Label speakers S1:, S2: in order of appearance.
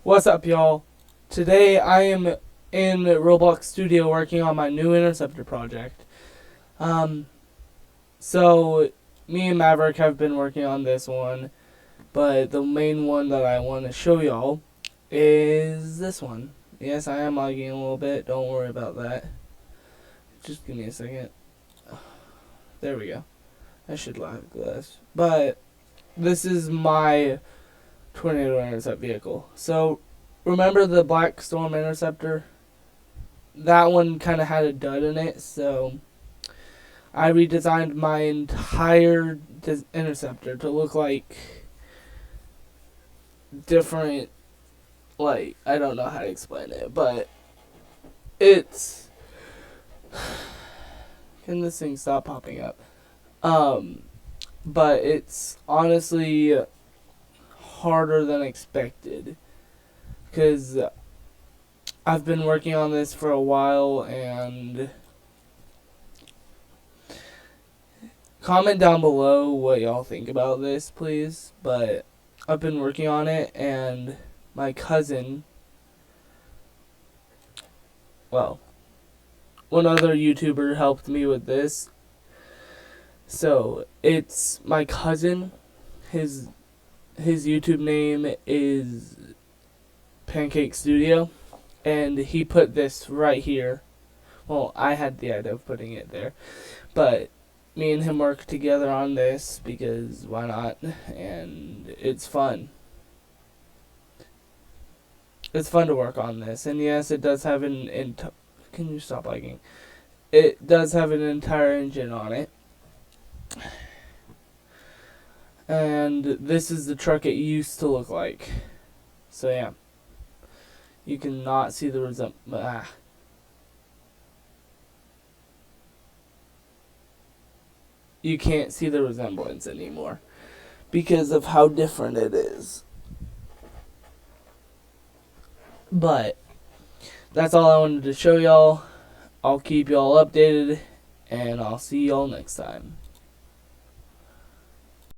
S1: What's up, y'all? Today I am in Roblox Studio working on my new Interceptor project. So me and Maverick have been working on this one, but the main one that I want to show y'all is this one. Yes, I am lagging a little bit. Don't worry about that. Just give me a second. There we go. I should lag less. But this is my Tornado Intercept vehicle. So remember the Black Storm Interceptor? That one kind of had a dud in it, so I redesigned my entire Interceptor to look like different, like, I don't know how to explain it, but it's, can this thing stop popping up? But it's honestly harder than expected, because I've been working on this for a while, and comment down below what y'all think about this, please. But I've been working on it, and my cousin, well, one other YouTuber helped me with this. So it's my cousin. His YouTube name is Pancake Studio, and he put this right here. Well, I had the idea of putting it there, but me and him work together on this because why not? And it's fun. It's fun to work on this, and yes, it does have can you stop lagging? It does have an entire engine on it. And this is the truck it used to look like. So yeah, you cannot see the you can't see the resemblance anymore because of how different it is. But that's all I wanted to show y'all. I'll keep y'all updated, and I'll see y'all next time.